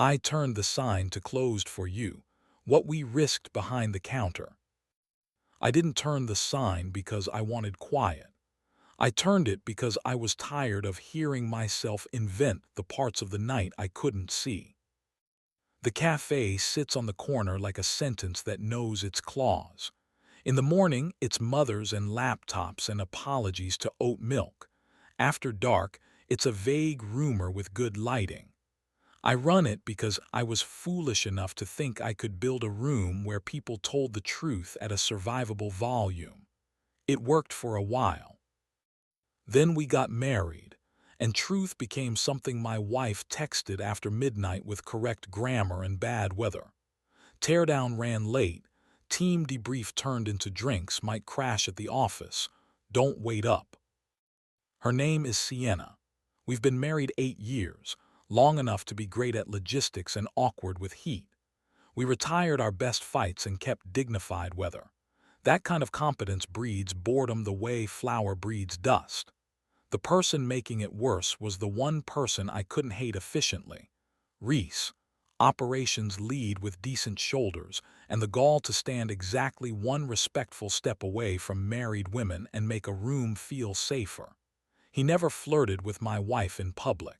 I turned the sign to closed for you. What we risked behind the counter. I didn't turn the sign because I wanted quiet. I turned it because I was tired of hearing myself invent the parts of the night I couldn't see. The cafe sits on the corner like a sentence that knows its clause. In the morning, it's mothers and laptops and apologies to oat milk. After dark, it's a vague rumor with good lighting. I run it because I was foolish enough to think I could build a room where people told the truth at a survivable volume. It worked for a while. Then we got married, and truth became something my wife texted after midnight with correct grammar and bad weather. Teardown ran late, team debrief turned into drinks, might crash at the office. Don't wait up. Her name is Sienna. We've been married 8 years, long enough to be great at logistics and awkward with heat. We retired our best fights and kept dignified weather. That kind of competence breeds boredom the way flour breeds dust. The person making it worse was the one person I couldn't hate efficiently. Reese, operations lead with decent shoulders, and the gall to stand exactly one respectful step away from married women and make a room feel safer. He never flirted with my wife in public.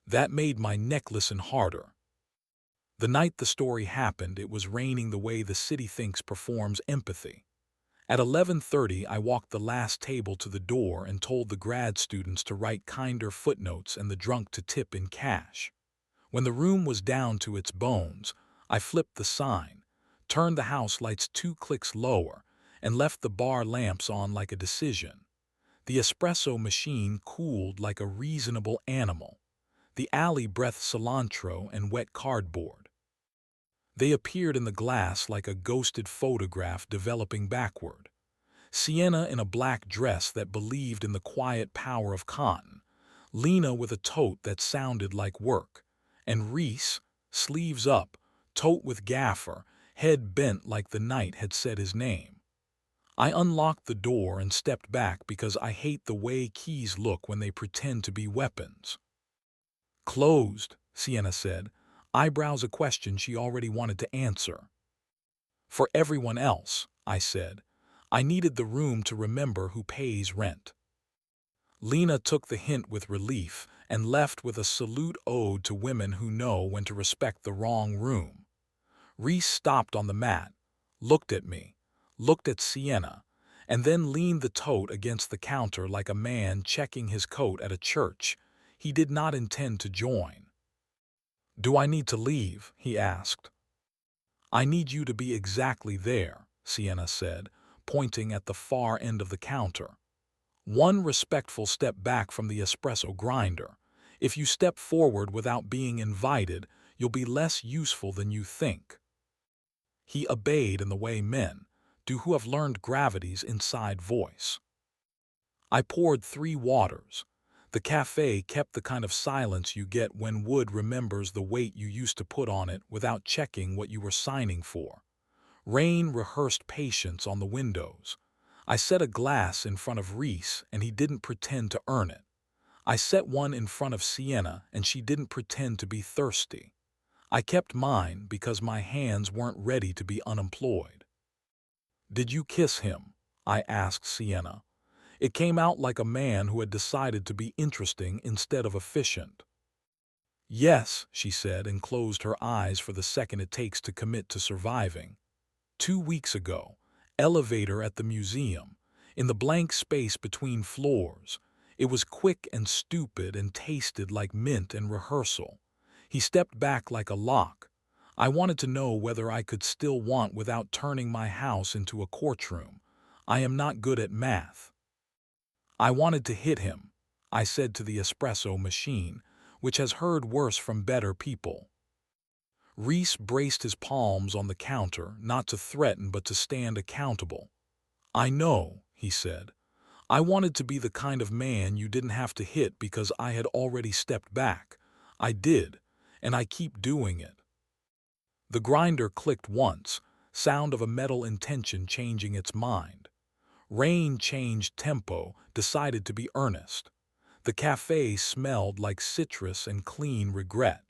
That made my neck listen harder. The night the story happened, it was raining the way the city thinks performs empathy. At 11:30, I walked the last table to the door and told the grad students to write kinder footnotes and the drunk to tip in cash. When the room was down to its bones, I flipped the sign, turned the house lights 2 clicks lower, and left the bar lamps on like a decision. The espresso machine cooled like a reasonable animal. The alley breathed cilantro and wet cardboard. They appeared in the glass like a ghosted photograph developing backward. Sienna in a black dress that believed in the quiet power of cotton, Lena with a tote that sounded like work, and Reese, sleeves up, tote with gaffer, head bent like the night had said his name. I unlocked the door and stepped back because I hate the way keys look when they pretend to be weapons. Closed, Sienna said, eyebrows a question she already wanted to answer. For everyone else, I said. I needed the room to remember who pays rent. Lena took the hint with relief and left with a salute ode to women who know when to respect the wrong room. Reese stopped on the mat, looked at me, looked at Sienna, and then leaned the tote against the counter like a man checking his coat at a church. He did not intend to join. "Do I need to leave?" he asked. "I need you to be exactly there," Sienna said, pointing at the far end of the counter. "One respectful step back from the espresso grinder. If you step forward without being invited, you'll be less useful than you think." He obeyed in the way men do who have learned gravity's inside voice. I poured 3 waters. The cafe kept the kind of silence you get when wood remembers the weight you used to put on it without checking what you were signing for. Rain rehearsed patience on the windows. I set a glass in front of Reese and he didn't pretend to earn it. I set one in front of Sienna and she didn't pretend to be thirsty. I kept mine because my hands weren't ready to be unemployed. "Did you kiss him?" I asked Sienna. It came out like a man who had decided to be interesting instead of efficient. "Yes," she said and closed her eyes for the second it takes to commit to surviving. 2 weeks ago, elevator at the museum, in the blank space between floors. It was quick and stupid and tasted like mint and rehearsal. He stepped back like a lock. I wanted to know whether I could still want without turning my house into a courtroom. I am not good at math. "I wanted to hit him," I said to the espresso machine, which has heard worse from better people. Reese braced his palms on the counter, not to threaten but to stand accountable. "I know," he said. "I wanted to be the kind of man you didn't have to hit because I had already stepped back. I did, and I keep doing it." The grinder clicked once, sound of a metal intention changing its mind. Rain changed tempo, decided to be earnest. The cafe smelled like citrus and clean regret.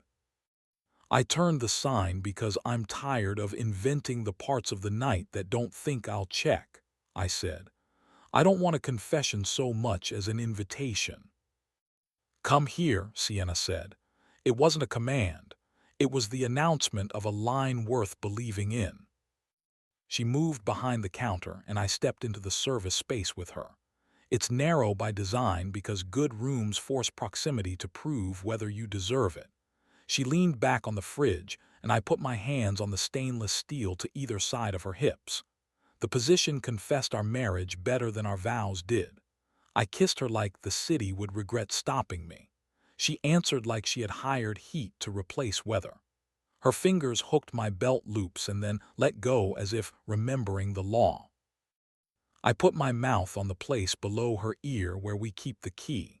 I turned the sign because I'm tired of inventing the parts of the night that don't think I'll check, I said. I don't want a confession so much as an invitation. Come here, Sienna said. It wasn't a command. It was the announcement of a line worth believing in. She moved behind the counter and I stepped into the service space with her. It's narrow by design because good rooms force proximity to prove whether you deserve it. She leaned back on the fridge and I put my hands on the stainless steel to either side of her hips. The position confessed our marriage better than our vows did. I kissed her like the city would regret stopping me. She answered like she had hired heat to replace weather. Her fingers hooked my belt loops and then let go as if remembering the law. I put my mouth on the place below her ear where we keep the key.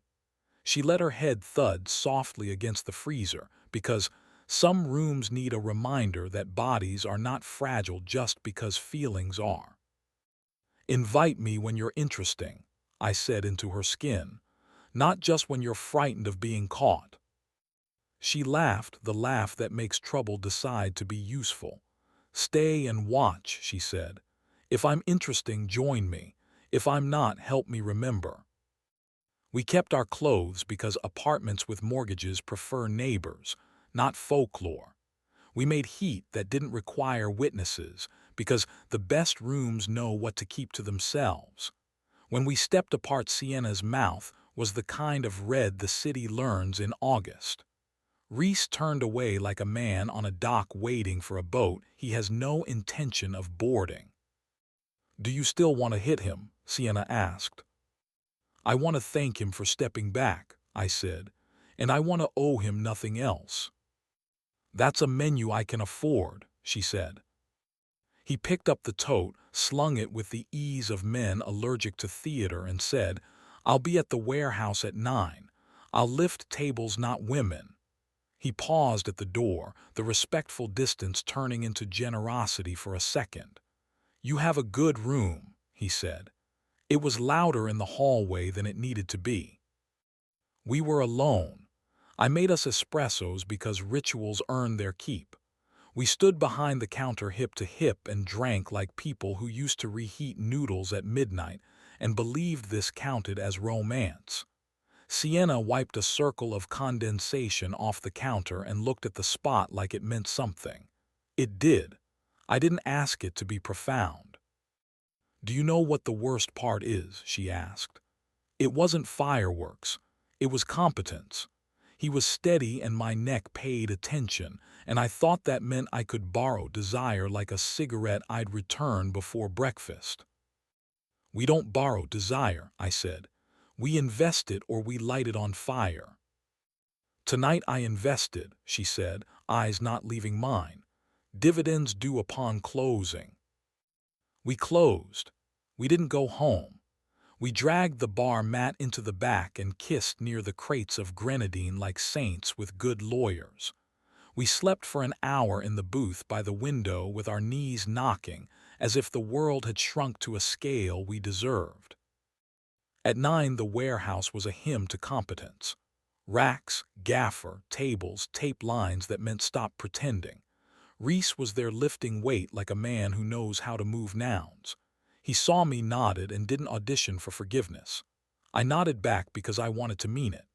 She let her head thud softly against the freezer because some rooms need a reminder that bodies are not fragile just because feelings are. Invite me when you're interesting, I said into her skin, not just when you're frightened of being caught. She laughed, the laugh that makes trouble decide to be useful. Stay and watch, she said. If I'm interesting, join me. If I'm not, help me remember. We kept our clothes because apartments with mortgages prefer neighbors, not folklore. We made heat that didn't require witnesses because the best rooms know what to keep to themselves. When we stepped apart, Sienna's mouth was the kind of red the city learns in August. Reese turned away like a man on a dock waiting for a boat he has no intention of boarding. Do you still want to hit him? Sienna asked. I want to thank him for stepping back, I said, and I want to owe him nothing else. That's a menu I can afford, she said. He picked up the tote, slung it with the ease of men allergic to theater, and said, I'll be at the warehouse at 9. I'll lift tables, not women. He paused at the door, the respectful distance turning into generosity for a second. You have a good room, he said. It was louder in the hallway than it needed to be. We were alone. I made us espressos because rituals earn their keep. We stood behind the counter hip to hip and drank like people who used to reheat noodles at midnight and believed this counted as romance. Sienna wiped a circle of condensation off the counter and looked at the spot like it meant something. It did. I didn't ask it to be profound. Do you know what the worst part is? She asked. It wasn't fireworks. It was competence. He was steady and my neck paid attention, and I thought that meant I could borrow desire like a cigarette I'd return before breakfast. We don't borrow desire, I said. We invest it or we light it on fire. Tonight I invested, she said, eyes not leaving mine. Dividends due upon closing. We closed. We didn't go home. We dragged the bar mat into the back and kissed near the crates of grenadine like saints with good lawyers. We slept for an hour in the booth by the window with our knees knocking, as if the world had shrunk to a scale we deserved. At 9, the warehouse was a hymn to competence. Racks, gaffer, tables, tape lines that meant stop pretending. Reese was there lifting weight like a man who knows how to move nouns. He saw me, nodded, and didn't audition for forgiveness. I nodded back because I wanted to mean it.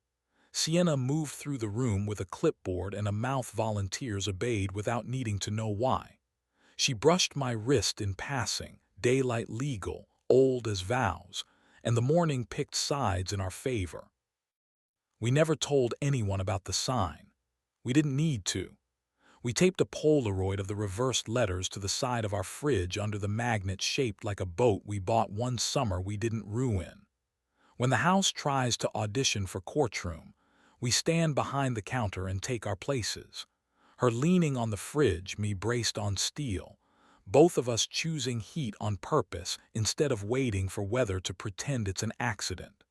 Sienna moved through the room with a clipboard and a mouth volunteers obeyed without needing to know why. She brushed my wrist in passing, daylight legal, old as vows, and the morning picked sides in our favor. We never told anyone about the sign. We didn't need to. We taped a Polaroid of the reversed letters to the side of our fridge under the magnet shaped like a boat we bought one summer we didn't ruin. When the house tries to audition for courtroom, we stand behind the counter and take our places. Her leaning on the fridge, me braced on steel, both of us choosing heat on purpose instead of waiting for weather to pretend it's an accident.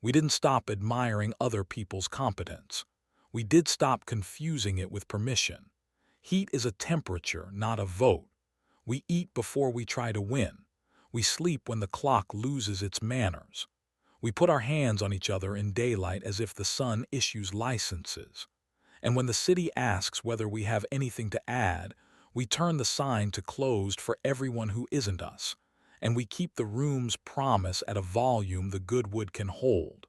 We didn't stop admiring other people's competence. We did stop confusing it with permission. Heat is a temperature, not a vote. We eat before we try to win. We sleep when the clock loses its manners. We put our hands on each other in daylight as if the sun issues licenses. And when the city asks whether we have anything to add, we turn the sign to closed for everyone who isn't us, and we keep the room's promise at a volume the good wood can hold.